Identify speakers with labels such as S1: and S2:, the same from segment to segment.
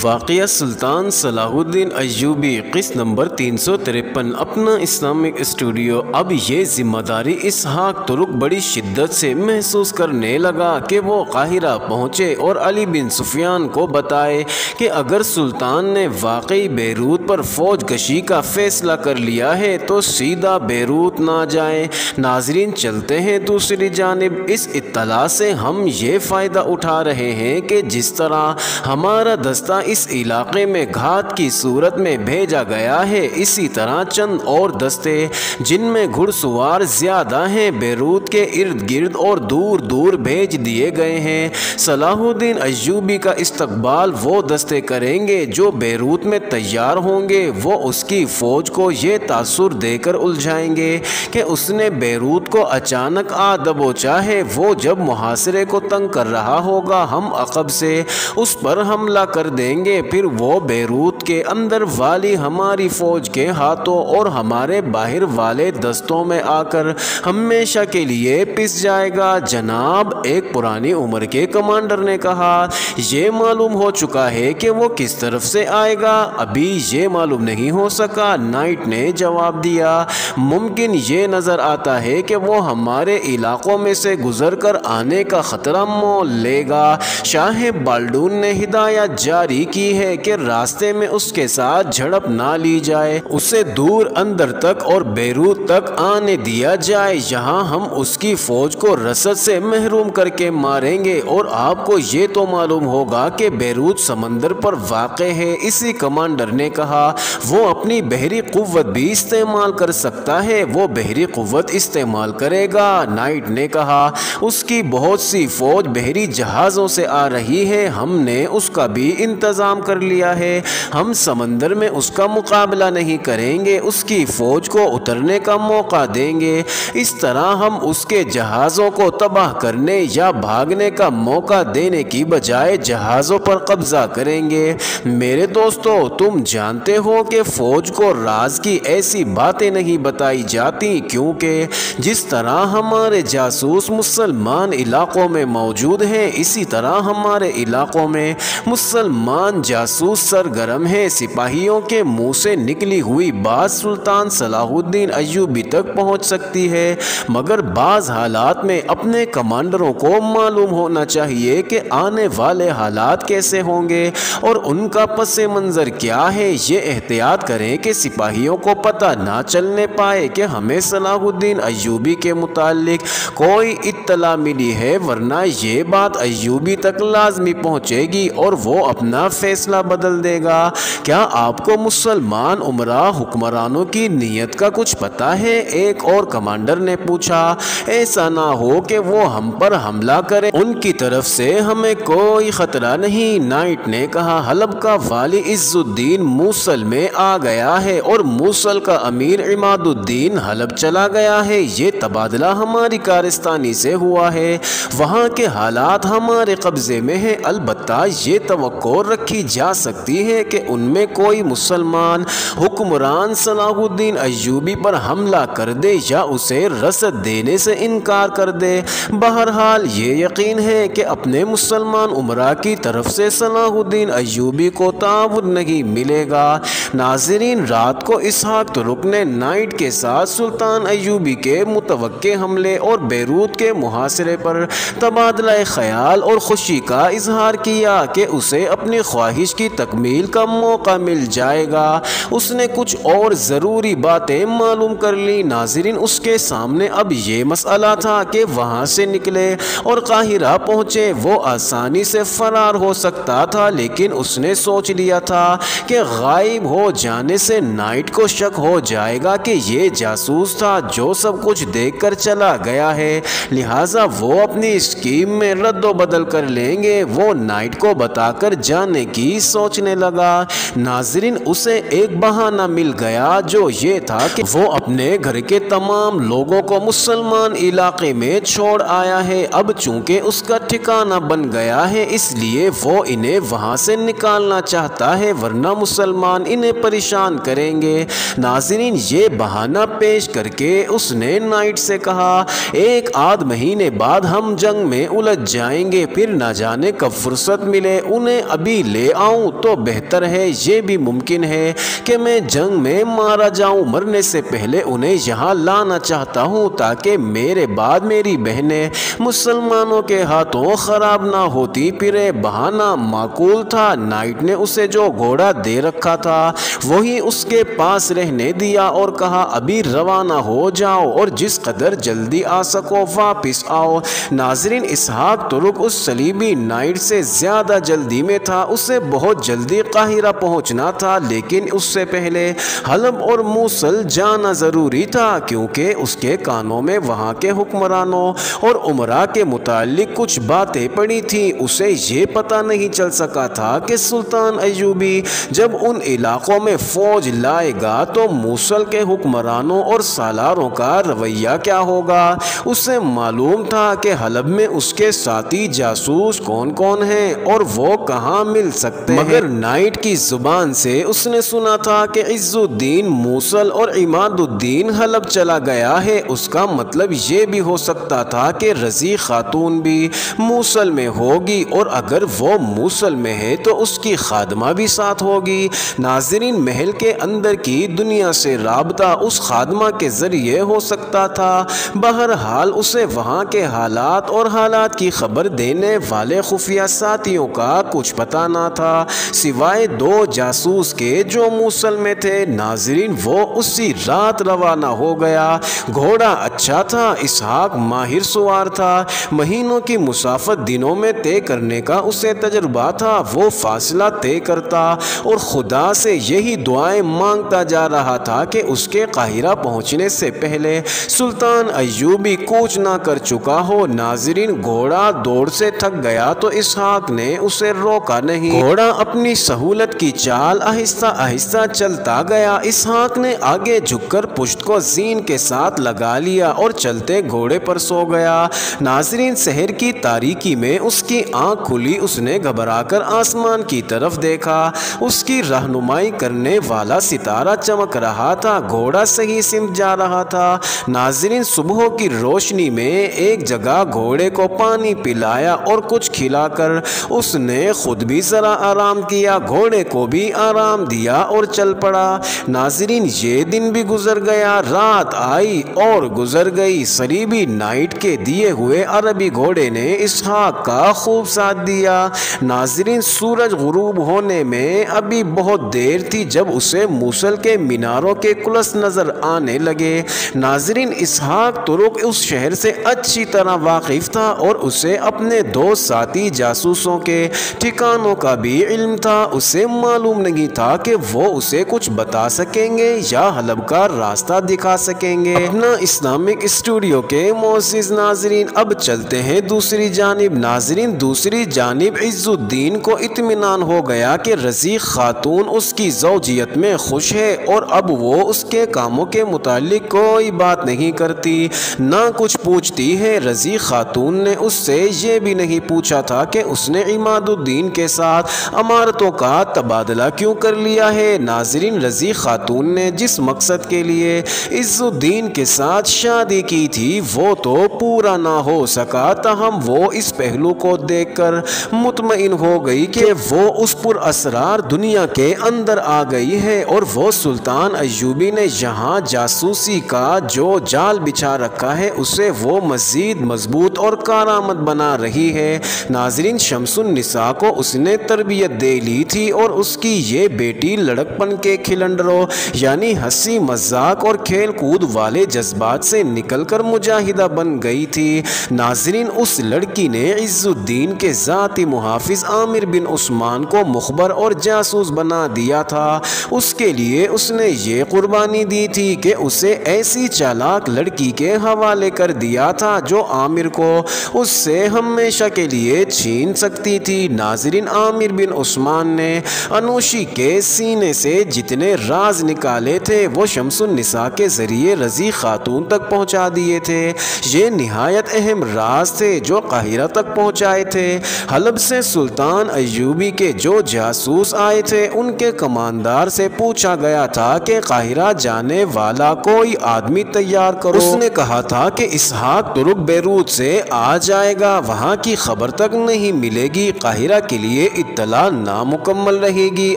S1: واقعہ سلطان صلاح الدین ایوبی قسط نمبر 353 اپنا اسلامک اسٹوڈیو۔ اب یہ ذمہ داری اسحاق ترک بڑی شدت سے محسوس کرنے لگا کہ وہ قاہرہ پہنچے اور علی بن سفیان کو بتائے کہ اگر سلطان نے واقعی بیروت پر فوج کشی کا فیصلہ کر لیا ہے تو سیدھا بیروت نہ جائیں۔ ناظرین، چلتے ہیں دوسری جانب۔ اس اطلاع سے ہم یہ فائدہ اٹھا رہے ہیں کہ جس طرح ہمارا دستہ اس علاقے میں گھات کی صورت میں بھیجا گیا ہے، اسی طرح چند اور دستے جن میں گھڑ سوار زیادہ ہیں بیروت کے ارد گرد اور دور دور بھیج دیے گئے ہیں۔ صلاح الدین ایوبی کا استقبال وہ دستے کریں گے جو بیروت میں تیار ہوں گے۔ وہ اس کی فوج کو یہ تاثر دے کر الجھائیں گے کہ اس نے بیروت کو اچانک آ دبوچا ہے۔ وہ جب محاصرے کو تنگ کر رہا ہوگا، ہم عقب سے اس پر حملہ کر دیں گے، پھر وہ بیروت کے اندر والی ہماری فوج کے ہاتھوں اور ہمارے باہر والے دستوں میں آ کر ہمیشہ کے لیے پس جائے گا۔ جناب، ایک پرانی عمر کے کمانڈر نے کہا، یہ معلوم ہو چکا ہے کہ وہ کس طرف سے آئے گا؟ ابھی یہ معلوم نہیں ہو سکا، نائٹ نے جواب دیا۔ ممکن یہ نظر آتا ہے کہ وہ ہمارے علاقوں میں سے گزر کر آنے کا خطرہ مول لے گا۔ شاہ بالڈون نے ہدایت جاری کی ہے کہ راستے میں اس کے ساتھ جھڑپ نہ لی جائے، اسے دور اندر تک اور بیروت تک آنے دیا جائے، یہاں ہم اس کی فوج کو رسد سے محروم کر کے ماریں گے۔ اور آپ کو یہ تو معلوم ہوگا کہ بیروت سمندر پر واقع ہے۔ اسی کمانڈر نے کہا، وہ اپنی بحری قوت بھی استعمال کر سکتا ہے۔ وہ بحری قوت استعمال کرے گا؟ نائٹ نے کہا، اس کی بہت سی فوج بحری جہازوں سے آ رہی ہے، ہم نے اس کا بھی انتظام کر لیا ہے۔ ہم سمندر میں اس کا مقابلہ نہیں کریں گے، اس کی فوج کو اترنے کا موقع دیں گے۔ اس طرح ہم اس کے جہازوں کو تباہ کرنے یا بھاگنے کا موقع دینے کی بجائے جہازوں پر قبضہ کریں گے۔ میرے دوستو، تم جانتے ہو کہ فوج کو راز کی ایسی باتیں نہیں بتائی جاتی، کیونکہ جس طرح ہمارے جاسوس مسلمان علاقوں میں موجود ہیں، اسی طرح ہمارے علاقوں میں مسلمان جاسوس سرگرم ہیں۔ سپاہیوں کے منہ سے نکلی ہوئی بات سلطان صلاح الدین ایوبی تک پہنچ سکتی ہے، مگر بعض حالات میں اپنے کمانڈروں کو معلوم ہونا چاہیے کہ آنے والے حالات کیسے ہوں گے اور ان کا پس منظر کیا ہے۔ یہ احتیاط کریں کہ سپاہیوں کو پتہ نہ چلنے پائے کہ ہمیں صلاح الدین ایوبی کے متعلق کوئی اطلاع ملی ہے، ورنہ یہ بات ایوبی تک لازمی پہنچے گی اور وہ اپنا فیصلہ بدل دے گا۔ کیا آپ کو مسلمان امراء حکمرانوں کی نیت کا کچھ پتہ ہے؟ ایک اور کمانڈر نے پوچھا۔ ایسا نہ ہو کہ وہ ہم پر حملہ کریں، ان کی طرف سے ہمیں کوئی خطرہ نہیں۔ نائٹ نے کہا، حلب کا والی عز الدین موصل میں آ گیا ہے اور موصل کا امیر عماد الدین حلب چلا گیا ہے۔ یہ تبادلہ ہماری کارستانی سے ہوا ہے، وہاں کے حالات ہمارے قبضے میں ہیں۔ البتہ یہ توقع رکھی جا سکتی ہے کہ ان میں کوئی مسلمان حکمران صلاح الدین ایوبی پر حملہ کر دے یا اسے رسد دینے سے انکار کر دے۔ بہرحال یہ یقین ہے کہ اپنے مسلمان امراء کی طرف سے صلاح الدین ایوبی کو تعاون نہیں ملے گا۔ ناظرین، رات کو اسحاق ترک نے نائٹ کے ساتھ سلطان ایوبی کے متوقع حملے اور بیروت کے محاصرے پر تبادلہ خیال اور خوشی کا اظہار کیا کہ اسے اپنی خواہش کی تکمیل کا موقع مل جائے گا۔ اس نے کچھ اور ضروری باتیں معلوم کر لی۔ ناظرین، اس کے سامنے اب یہ مسئلہ تھا کہ وہاں سے نکلے اور قاہرہ پہنچے۔ وہ آسانی سے فرار ہو سکتا تھا، لیکن اس نے سوچ لیا تھا کہ غائب ہو جانے سے نائٹ کو شک ہو جائے گا کہ یہ جاسوس تھا جو سب کچھ دیکھ کر چلا گیا ہے، لہٰذا وہ اپنی اسکیم میں رد و بدل کر لیں گے۔ وہ نائٹ کو بتا کر جانے کی سوچنے لگا۔ ناظرین، اسے ایک بہانہ مل گیا جو یہ تھا کہ وہ اپنے گھر کے تمام لوگوں کو مسلمان علاقے میں چھوڑ آیا ہے۔ اب چونکہ اس کا ٹھکانہ بن گیا ہے، اس لیے وہ انہیں وہاں سے نکالنا چاہتا ہے، ورنہ مسلمان انہیں پریشان کریں گے۔ ناظرین، یہ بہانہ پیش کر کے اس نے نائٹ سے کہا، ایک آدھ مہینے بعد ہم جنگ میں الجھ جائیں گے، پھر نہ جانے کب فرصت ملے۔ انہیں ابھی لے آؤں تو بہتر ہے، یہ بھی ممکن ہے کہ میں جنگ میں مارا جاؤں، مرنے سے پہلے انہیں یہاں لانا چاہتا ہوں تاکہ میرے بعد میری بہنیں مسلمانوں کے ہاتھوں خراب نہ ہوتی پھرے۔ بہانہ معقول تھا، نائٹ نے اسے جو گھوڑا دے رکھا تھا وہی اس کے پاس رہنے دیا اور کہا ابھی روانہ ہو جاؤ اور جس قدر جلدی آ سکو واپس آؤ۔ ناظرین، اسحاق ترک اس صلیبی نائٹ سے زیادہ جلدی میں تھا، اسے بہت جلدی قاہرہ پہنچنا تھا، لیکن اس سے پہلے حلب اور موصل جانا ضروری تھا کیونکہ اس کے کانوں میں وہاں کے حکمرانوں اور عمراء کے متعلق کچھ باتیں پڑی تھیں۔ اسے یہ پتہ نہیں چل سکا تھا کہ سلطان ایوبی جب ان علاقوں میں فوج لائے گا تو موصل کے حکمرانوں اور سالاروں کا رویہ کیا ہوگا۔ اسے معلوم تھا کہ حلب میں اس کے ساتھی جاسوس کون کون ہیں اور وہ کہاں مل سکتے ہیں، مگر نائٹ کی زبان سے اس نے سنا تھا کہ عز الدین موصل اور عماد الدین حلب چلا گیا ہے۔ اس کا مطلب یہ بھی ہو سکتا تھا کہ رضی خاتون بھی موصل میں ہوگی، اور اگر وہ موصل میں ہے تو اس کی خادمہ بھی ساتھ ہوگی۔ ناظرین، محل کے اندر کی دنیا سے رابطہ اس خادمہ کے ذریعے ہو سکتا تھا۔ بہرحال اسے وہاں کے حالات اور حالات کی خبر دینے والے خفیہ ساتھیوں کا کچھ پتہ نہ تھا سوائے 2 جاسوس کے جو موصل میں تھے۔ ناظرین، وہ اسی رات روانہ ہو گیا۔ گھوڑا اچھا تھا، اسحاق ماہر سوار تھا، مہینوں کی مسافت دنوں میں طے کرنے کا اسے تجربہ تھا۔ وہ فاصلہ طے کرتا اور خدا سے یہی دعائیں مانگتا جا رہا تھا کہ اس کے قاہرہ پہنچنے سے پہلے سلطان ایوبی کوچ نہ کر چکا ہو۔ ناظرین، گھوڑا دوڑ سے تھک گیا تو اسحاق نے اسے روکا نہیں۔ گھوڑا اپنی سہولت کی چال آہستہ آہستہ چلتا گیا۔ اسحاق نے آگے جھک کر پشت کو زین کے ساتھ لگا لیا اور چلتے گھوڑے پر سو گیا۔ ناظرین، شہر کی تاریکی میں اس کی آنکھ کھلی، اس نے گھبرا کر آسمان کی طرف دیکھا۔ اس کی رہنمائی کرنے والا ستارہ چمک رہا تھا، گھوڑا صحیح سمت جا رہا تھا۔ ناظرین، صبح کی روشنی میں ایک جگہ گھوڑے کو پانی پلایا اور کچھ کھلا کر اس نے خود بھی ذرا آرام کیا، گھوڑے کو بھی آرام دیا اور چل پڑا۔ ناظرین، یہ دن بھی گزر گیا، رات آئی اور گزر گئی۔ صلیبی نائٹ کے دیے ہوئے عربی گھوڑے نے اسحاق کا خوب ساتھ دیا۔ ناظرین، سورج غروب ہونے میں ابھی بہت دیر تھی جب اسے موصل کے میناروں کے کلس نظر آنے لگے۔ ناظرین، اسحاق ترک اس شہر سے اچھی طرح واقف تھا اور اسے اپنے 2 ساتھی جاسوسوں کے ٹھکانوں کا بھی علم تھا۔ اسے معلوم نہیں تھا کہ وہ اسے کچھ بتا سکیں گے یا حلب کا راستہ دکھا سکیں گے۔ اپنا اسلامک اسٹوڈیو کے معزز ناظرین، اب چلتے ہیں دوسری جانب۔ ناظرین، دوسری جانب عز الدین کو اطمینان ہو گیا کہ رضی خاتون اس کی زوجیت میں خوش ہے اور اب وہ اس کے کاموں کے متعلق کوئی بات نہیں کرتی، نہ کچھ پوچھتی ہے۔ رضی خاتون نے اس سے یہ بھی نہیں پوچھا تھا کہ اس نے عماد الدین کے ساتھ امارتوں کا تبادلہ کیوں کر لیا ہے۔ ناظرین، رضی خاتون نے جس مقصد کے لیے عز الدین کے ساتھ شادی کی تھی وہ تو پورا نہ ہو سکا، تاہم وہ اس پہلو کو دیکھ کر مطمئن ہو گئی کہ وہ اس پر اسرار دنیا کے اندر آ گئی ہے اور وہ سلطان ایوبی نے یہاں جاسوسی کا جو جال بچھا رکھا ہے اسے وہ مزید مضبوط اور کارآمد بنا رہی ہے۔ ناظرین، شمس النساء کو اس نے تربیت دے لی تھی اور اس کی یہ بیٹی لڑکپن کے کھلنڈروں یعنی ہنسی مذاق اور کھیل کود والے جذبات سے نکل کر مجاہدہ بن گئی تھی۔ ناظرین، اس لڑکی نے عز الدین کے ذاتی محافظ عامر بن عثمان کو مخبر اور جاسوس بنا دیا تھا۔ اس کے لیے اس نے یہ قربانی دی تھی کہ اسے ایسی چالاک لڑکی کے حوالے کر دیا تھا جو عامر کو اس سے ہمیشہ کے لیے چھین سکتی تھی۔ ناظرین، عامر بن عثمان نے انوشی کے سینے سے جتنے راز نکالے تھے وہ شمس النساء کے ذریعے رضی خاتون تک پہنچا دیے تھے۔ یہ نہایت اہم راز تھے جو قاہرہ تک پہنچائے تھے۔ حلب سے سلطان ایوبی کے جو جاسوس آئے تھے ان کے کماندار سے پوچھا گیا تھا کہ قاہرہ جانے والا کوئی آدمی تیار کرو۔ اس نے کہا تھا کہ اسحاق ترک بیروت سے آ جائے گا، وہاں کی خبر تک نہیں ملے گی۔ قاہرہ کے لیے یہ اطلاع نامکمل رہے گی۔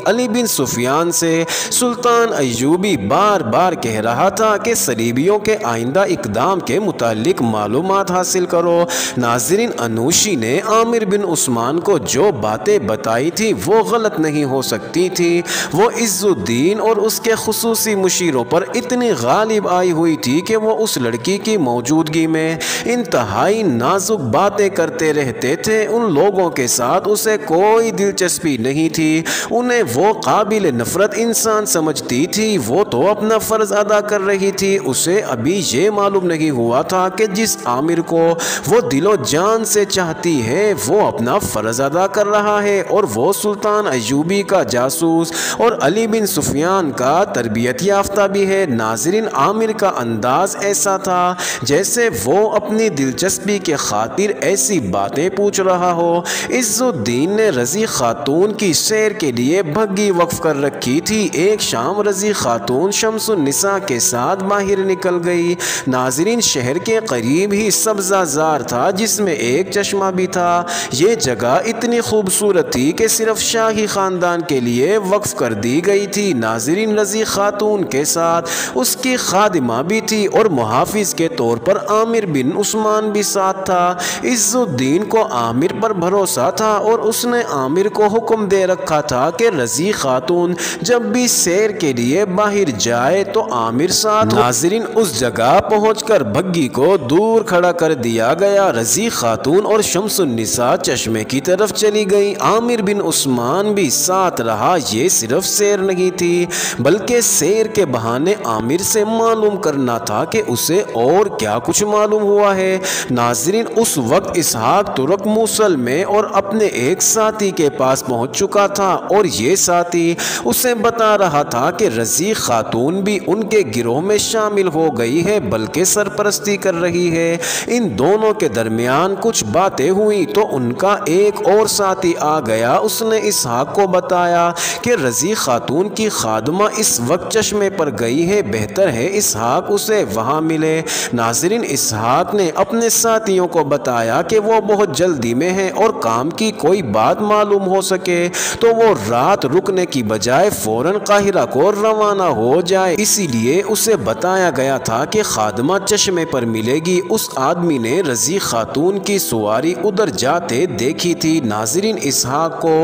S1: علی بن سفیان سے سلطان ایوبی بار بار کہہ رہا تھا کہ صلیبیوں کے آئندہ اقدام کے متعلق معلومات حاصل کرو۔ ناظرین، انوشی نے عامر بن عثمان کو جو باتیں بتائی تھی وہ غلط نہیں ہو سکتی تھی۔ وہ عز الدین اور اس کے خصوصی مشیروں پر اتنی غالب آئی ہوئی تھی کہ وہ اس لڑکی کی موجودگی میں انتہائی نازک باتیں کرتے رہتے تھے۔ ان لوگوں کے ساتھ اسے کوئی دلچسپی نہیں تھی، انہیں وہ قابل نفرت انسان سمجھتی تھی۔ وہ تو اپنا فرض ادا کر رہی تھی، اسے ابھی یہ معلوم نہیں ہوا تھا کہ جس عامر کو وہ دل و جان سے چاہتی ہے وہ اپنا فرض ادا کر رہا ہے، اور وہ سلطان ایوبی کا جاسوس اور علی بن سفیان کا تربیت یافتہ بھی ہے۔ ناظرین، عامر کا انداز ایسا تھا جیسے وہ اپنی دلچسپی کے خاطر ایسی باتیں پوچھ رہا ہو۔ عز الدین نے رضی خاتون کی سیر کے لیے بھگی وقف کر رکھی تھی۔ ایک شام رضی خاتون شمس النساء کے ساتھ باہر نکل گئی۔ ناظرین، شہر کے قریب ہی سبزہ زار تھا جس میں ایک چشمہ بھی تھا۔ یہ جگہ اتنی خوبصورت تھی کہ صرف شاہی خاندان کے لیے وقف کر دی گئی تھی۔ ناظرین، رضی خاتون کے ساتھ اس کی خادمہ بھی تھی اور محافظ کے طور پر عامر بن عثمان بھی ساتھ تھا۔ عز الدین کو عامر پر بھروسہ تھا اور اس نے عامر کو حکم دے رکھا تھا کہ رضی خاتون جب بھی سیر کے لیے باہر جائے تو عامر ساتھ۔ ناظرین، اس جگہ پہنچ کر بھگی کو دور کھڑا کر دیا گیا۔ رضی خاتون اور شمس النساء چشمے کی طرف چلی گئی، عامر بن عثمان بھی ساتھ رہا۔ یہ صرف سیر نہیں تھی بلکہ سیر کے بہانے عامر سے معلوم کرنا تھا کہ اسے اور کیا کچھ معلوم ہوا ہے۔ ناظرین، اس وقت اسحاق ترک موصل میں اور اپنے ایک ساتھی کے پاس پہنچ چکا تھا، اور یہ ساتھی اسے بتا رہا تھا کہ رضی خاتون بھی ان کے گروہ میں شامل ہو گئی ہے بلکہ سرپرستی کر رہی ہے۔ ان دونوں کے درمیان کچھ باتیں ہوئی تو ان کا ایک اور ساتھی آ گیا۔ اس نے اسحاق کو بتایا کہ رضی خاتون کی خادمہ اس وقت چشمے پر گئی ہے، بہتر ہے اسحاق اسے وہاں ملے۔ ناظرین، اسحاق نے اپنے ساتھیوں کو بتایا کہ وہ بہت جلدی میں ہیں اور کام کی کوئی بات معلوم ہو سکے تو وہ رات رکنے کی بجائے فوراً قاہرہ کو روانہ ہو جائے، اسی لیے اسے بتایا گیا تھا کہ خادمہ چشمے پر ملے گی۔ اس آدمی نے رضی خاتون کی سواری ادھر جاتے دیکھی تھی۔ ناظرین، اسحاق کو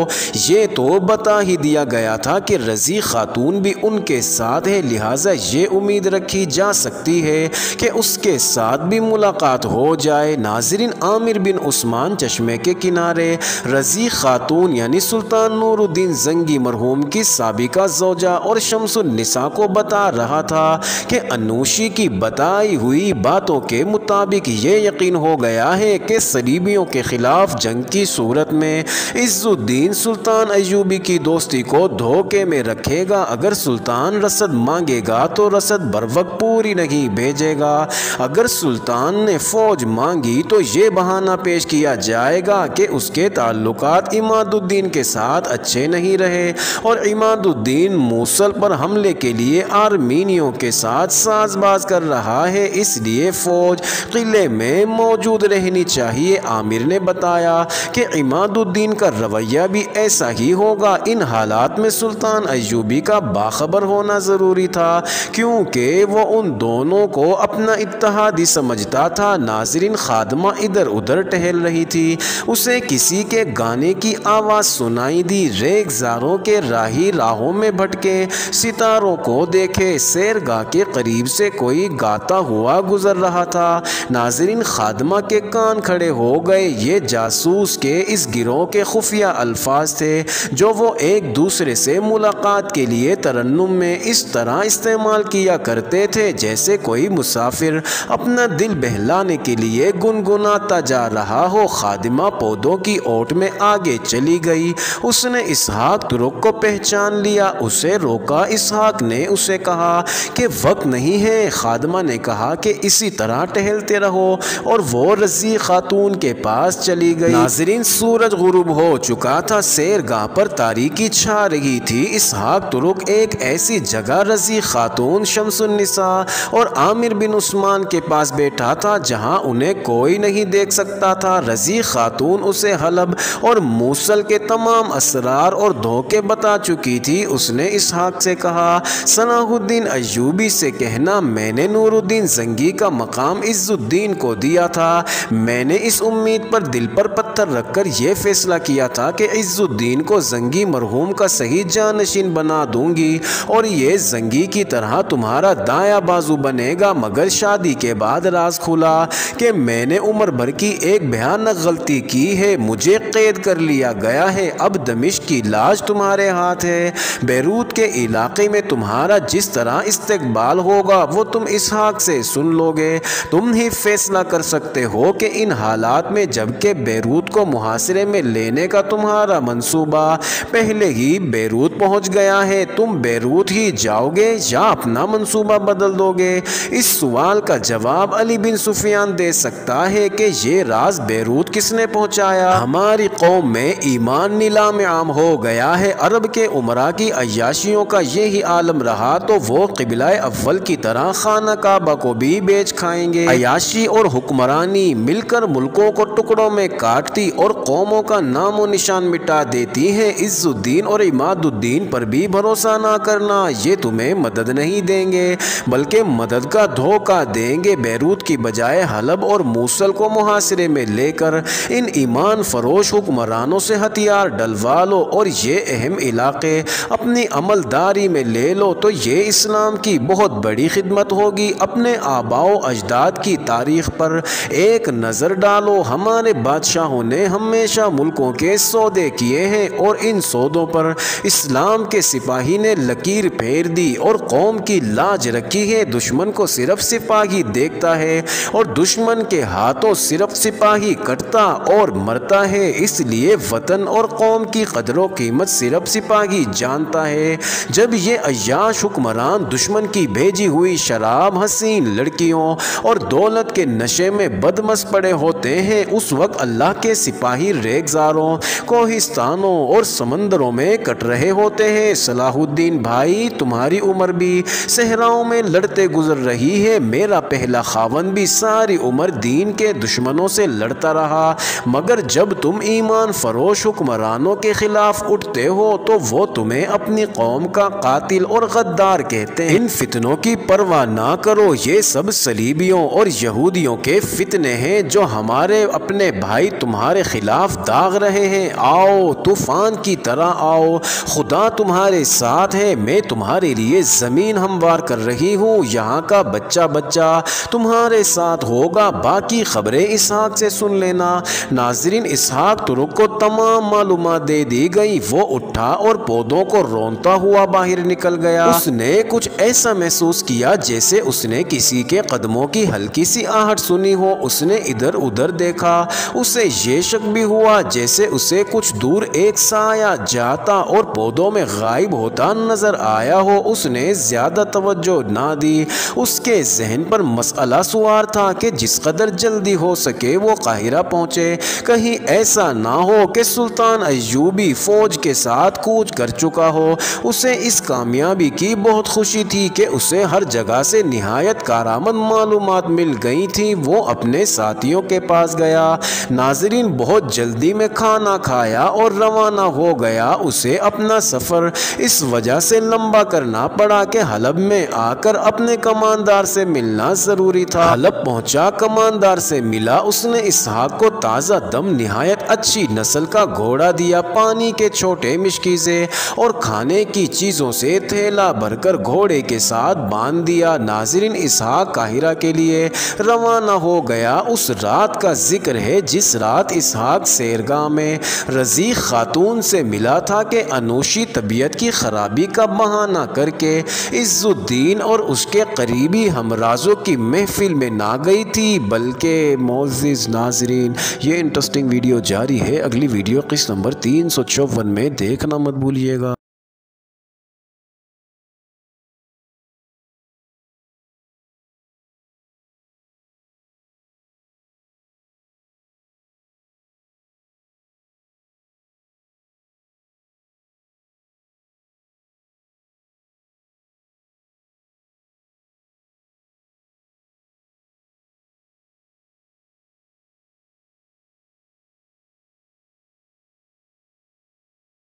S1: یہ تو بتا ہی دیا گیا تھا کہ رضی خاتون بھی ان کے ساتھ ہے، لہٰذا یہ امید رکھی جا سکتی ہے کہ اس کے ساتھ بھی ملاقات ہو جائے۔ ناظرین، عامر بن عثمان چشمے کے کنارے رضی خاتون یعنی سلطان نور الدین زنگی مرحوم کی سابقہ زوجہ اور شمس النساء کو بتا رہا تھا کہ انوشی کی بتائی ہوئی باتوں کے مطابق یہ یقین ہو گیا ہے کہ صلیبیوں کے خلاف جنگ کی صورت میں عز الدین سلطان ایوبی کی دوستی کو دھوکے میں رکھے گا۔ اگر سلطان رسد مانگے گا تو رسد بروقت پوری نہیں بھیجے گا، اگر سلطان نے فوج مانگی تو یہ بہانہ پیش کیا جائے گا کہ اس کے تعلقات عماد الدین کے ساتھ اچھے نہیں رہے اور عماد الدین موصل پر حملے کے لیے آرمینیوں کے ساتھ ساز باز کر رہا ہے، اس لیے فوج قلعے میں موجود رہنی چاہیے۔ عامر نے بتایا کہ عماد الدین کا رویہ بھی ایسا ہی ہوگا۔ ان حالات میں سلطان ایوبی کا باخبر ہونا ضروری تھا کیونکہ وہ ان دونوں کو اپنا اتحادی سمجھتا تھا۔ ناظرین، خادمہ ادھر ادھر ٹہل رہی تھی، اسے کسی کے گانے کی آواز سنائی دی۔ ریگزاروں کے راہی راہوں میں بھٹکے، ستاروں کو دیکھے، سیرگاہ کے قریب سے کوئی گاتا ہوا گزر رہا تھا۔ ناظرین، خادمہ کے کان کھڑے ہو گئے۔ یہ جاسوس کے اس گروہ کے خفیہ الفاظ تھے جو وہ ایک دوسرے سے ملاقات کے لیے ترنم میں اس طرح استعمال کیا کرتے تھے جیسے کوئی مسافر اپنا دل بہلانے کے لیے گنگناتا جا رہا ہو۔ خادمہ پودوں کی اوٹ میں آگے چلی گئی، اس نے اسحاق ترک کو پہچان لیا، اسے روکا۔ اسحاق نے اسے کہا کہ وقت نہیں ہے۔ خادمہ نے کہا کہ اسی طرح ٹہلتے رہو، اور وہ رضی خاتون کے پاس چلی گئی۔ ناظرین، سورج غروب ہو چکا تھا، سیرگاہ پر تاریکی چھا رہی تھی۔ اسحاق ترک ایک ایسی جگہ رضی خاتون، شمس النساء اور عامر بن عثمان کے پاس بیٹھا تھا جہاں انہیں کوئی نہیں دیکھ سکتا تھا۔ رضی خاتون اسے حلب اور موصل موصل کے تمام اسرار اور دھوکے بتا چکی تھی، اس نے اسحاق سے کہا، صلاح الدین ایوبی سے کہنا میں نے نور الدین زنگی کا مقام عز الدین کو دیا تھا۔ میں نے اس امید پر دل پر پتھر رکھ کر یہ فیصلہ کیا تھا کہ عز الدین کو زنگی مرحوم کا صحیح جانشین بنا دوں گی اور یہ زنگی کی طرح تمہارا دایاں بازو بنے گا، مگر شادی کے بعد راز کھلا کہ میں نے عمر بھر کی ایک بھیانک غلطی کی ہے، مجھے قید کر لیا گیا ہے، اب دمشق کی لاش تمہارے ہاتھ ہے، بیروت کے علاقے میں تمہارا جس طرح استقبال ہوگا وہ تم اسحاق سے سن لو گے، تم ہی فیصلہ کر سکتے ہو کہ ان حالات میں جبکہ بیروت کو محاصرے میں لینے کا تمہارا منصوبہ پہلے ہی بیروت پہنچ گیا ہے، تم بیروت ہی جاؤ گے یا اپنا منصوبہ بدل دو گے؟ اس سوال کا جواب علی بن سفیان دے سکتا ہے کہ یہ راز بیروت کس نے پہنچایا؟ ہماری قوم میں ایمان نیلام عام ہو گیا ہے، عرب کے عمراء کی عیاشیوں کا یہی عالم رہا تو وہ قبلہ اول کی طرح خانہ کعبہ کو بھی بیچ کھائیں گے۔ عیاشی اور حکمرانی مل کر ملکوں کو ٹکڑوں میں کاٹتی اور قوموں کا نام و نشان مٹا دیتی ہیں، عز الدین اور عماد الدین پر بھی بھروسہ نہ کرنا، یہ تمہیں مدد نہیں دیں گے بلکہ مدد کا دھوکہ دیں گے، بیروت کی بجائے حلب اور موصل کو محاصرے میں لے کر ان ایمان فروش حکمرانوں سے ہتھیار ڈلوا لو اور یہ اہم علاقے اپنی عملداری میں لے لو تو یہ اسلام کی بہت بڑی خدمت ہوگی۔ اپنے آباء و اجداد کی تاریخ پر ایک نظر ڈالو، ہمارے بادشاہوں نے ہمیشہ ملکوں کے سودے کیے ہیں اور ان سودوں پر اسلام کے سپاہی نے لکیر پھیر دی اور قوم کی لاج رکھی ہے، دشمن کو صرف سپاہی دیکھتا ہے اور دشمن کے ہاتھوں صرف سپاہی کٹتا اور مرتا ہے، اس لیے وطن اور قوم کی قدر و قیمت صرف سپاہی جانتا ہے۔ جب یہ عیاش حکمران دشمن کی بھیجی ہوئی شراب، حسین لڑکیوں اور دولت کے نشے میں بدمست پڑے ہوتے ہیں، اس وقت اللہ کے سپاہی ریگزاروں، کوہستانوں اور سمندروں میں کٹ رہے ہوتے ہیں۔ صلاح الدین بھائی، تمہاری عمر بھی صحراؤں میں لڑتے گزر رہی ہے، میرا پہلا خاوند بھی ساری عمر دین کے دشمنوں سے لڑتا رہا، مگر جب تم ایمان فروش حکمرانوں کے خلاف اٹھتے ہو تو وہ تمہیں اپنی قوم کا قاتل اور غدار کہتے ہیں۔ ان فتنوں کی پرواہ نہ کرو، یہ سب صلیبیوں اور یہودیوں کے فتنے ہیں جو ہمارے اپنے بھائی تمہارے خلاف داغ رہے ہیں، آؤ طوفان کی طرح آؤ، خدا تمہارے ساتھ ہے، میں تمہارے لیے زمین ہموار کر رہی ہوں، یہاں کا بچہ بچہ تمہارے ساتھ ہوگا، باقی خبریں اسحاق سے سن لینا۔ ناظرین، اسحاق ترک کو تمام معلومات دے دی گئی، وہ اٹھا اور پودوں کو رونتا ہوا باہر نکل گیا، اس نے کچھ ایسا محسوس کیا جیسے اس نے کسی کے قدموں کی ہلکی سی آہٹ سنی ہو، اس نے ادھر ادھر دیکھا، اسے یہ شک بھی ہوا جیسے اسے کچھ دور ایک سایہ جاتا اور پودوں میں غائب ہوتا نظر آیا ہو، اس نے زیادہ توجہ نہ دی، اس کے ذہن پر مسئلہ سوار تھا کہ جس قدر جلدی ہو سکے وہ قاہرہ پہنچے، کہیں ایسا نہ ہو کہ سلطان ایوبی فوج کے ساتھ کوچ کر چکا ہو۔ اسے اس کامیابی کی بہت خوشی تھی کہ اسے ہر جگہ سے نہایت کارآمد معلومات مل گئی تھی، وہ اپنے ساتھیوں کے پاس گیا۔ ناظرین، بہت جلدی میں کھانا کھایا اور روانہ ہو گیا، اسے اپنا سفر اس وجہ سے لمبا کرنا پڑا کہ حلب میں آ کر اپنے کماندار سے ملنا ضروری تھا۔ حلب پہنچا، کماندار سے ملا، اس نے اسحاق کو تازہ دم نہایت اچھی نسل کا گھوڑا دیا، پانی کے چھوٹے مشکیزے اور کھانے کی چیزوں سے تھیلا بھر کر گھوڑے کے ساتھ باندھ دیا۔ ناظرین، اسحاق قاہرہ کے لیے روانہ ہو گیا۔ اس رات کا ذکر ہے جس رات اسحاق سیرگاہ میں رزیق خاتون سے ملا تھا کہ انوشی طبیعت کی خرابی کا بہانہ کر کے عز الدین اور اس کے قریبی ہمرازوں کی محفل میں نہ گئی تھی بلکہ معزز ناظرین، یہ انٹرسٹنگ ویڈیو جاری ہے، اگلی ویڈیو قسط نمبر 354 میں دیکھنا مت بھولیے گا۔